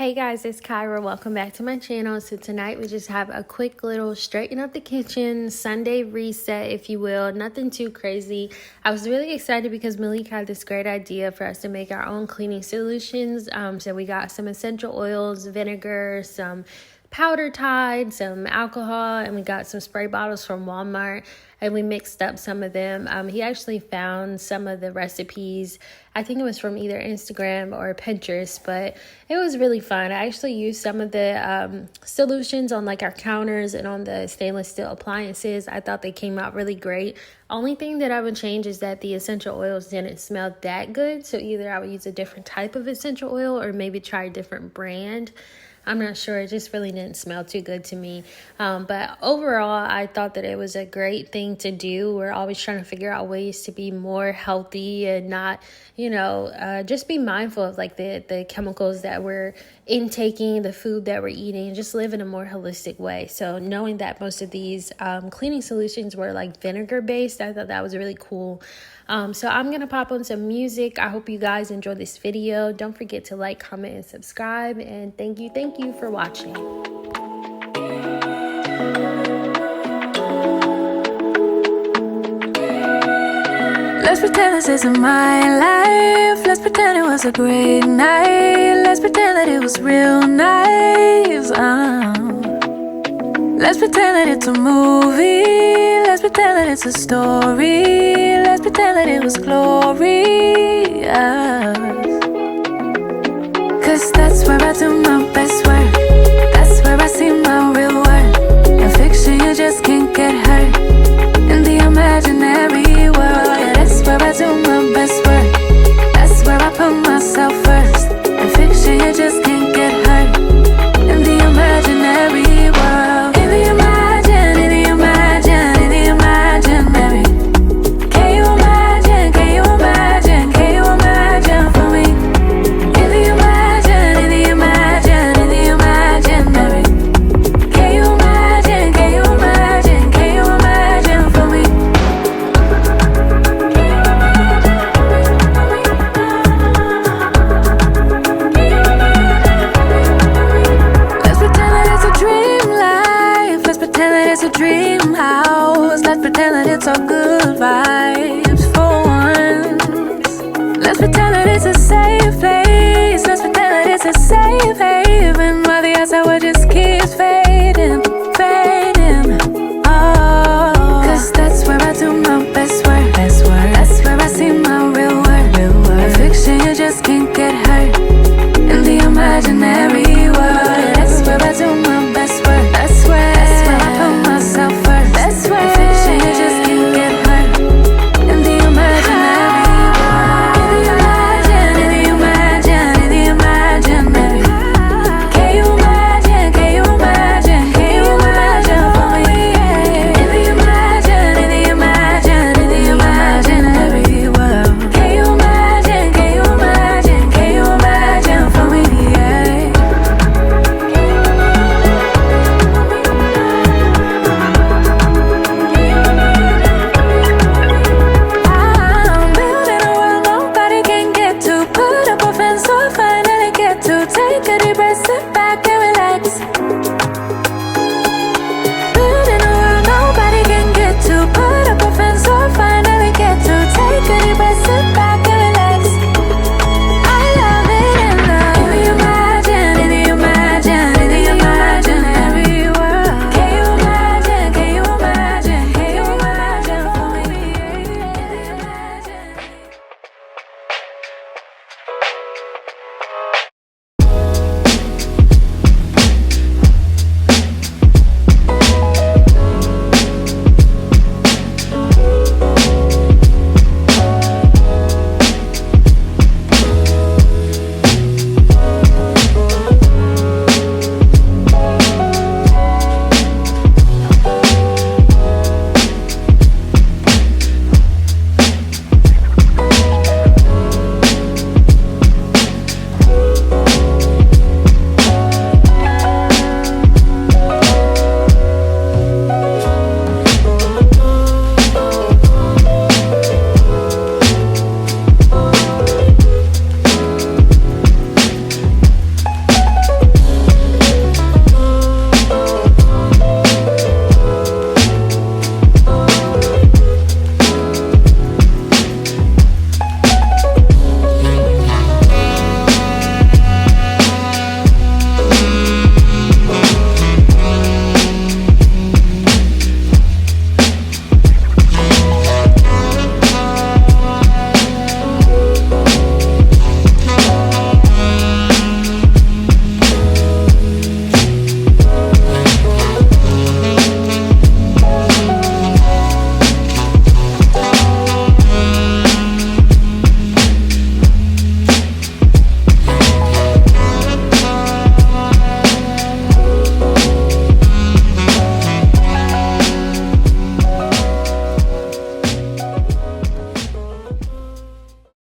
Hey guys, it's Kyra. Welcome back to my channel. So tonight we just have a quick little straighten up the kitchen Sunday reset, if you will. Nothing too crazy. I was really excited because Malik had this great idea for us to make our own cleaning solutions. So we got some essential oils, vinegar, some powder Tide, some alcohol, and we got some spray bottles from Walmart, and we mixed up some of them. He actually found some of the recipes. I think it was from either Instagram or Pinterest, but it was really fun. I actually used some of the solutions on like our counters and on the stainless steel appliances. I thought they came out really great. Only thing that I would change is that the essential oils didn't smell that good. So either I would use a different type of essential oil or maybe try a different brand. I'm not sure. It just really didn't smell too good to me. But overall, I thought that it was a great thing to do. We're always trying to figure out ways to be more healthy and not, just be mindful of like the chemicals that we're intaking, the food that we're eating, and just live in a more holistic way. So knowing that most of these cleaning solutions were like vinegar based, I thought that was really cool. So I'm going to pop on some music. I hope you guys enjoy this video. Don't forget to like, comment, and subscribe. And thank you for watching. Let's pretend this isn't my life. Let's pretend it was a great night. Let's pretend that it was real nice. Let's pretend that it's a movie. Let's pretend that it's a story. Let's pretend that it was glorious. Cause that's where I do my best work. That's where I see my real worth. In fiction you just can't get hurt. In the imaginary world, yeah, that's where I do my best work. That's where I put myself first. In fiction you just can't get hurt. In the imaginary world. It's all good vibes for once. Let's pretend that it's a safe place. Let's pretend that it's a safe haven. While the outside world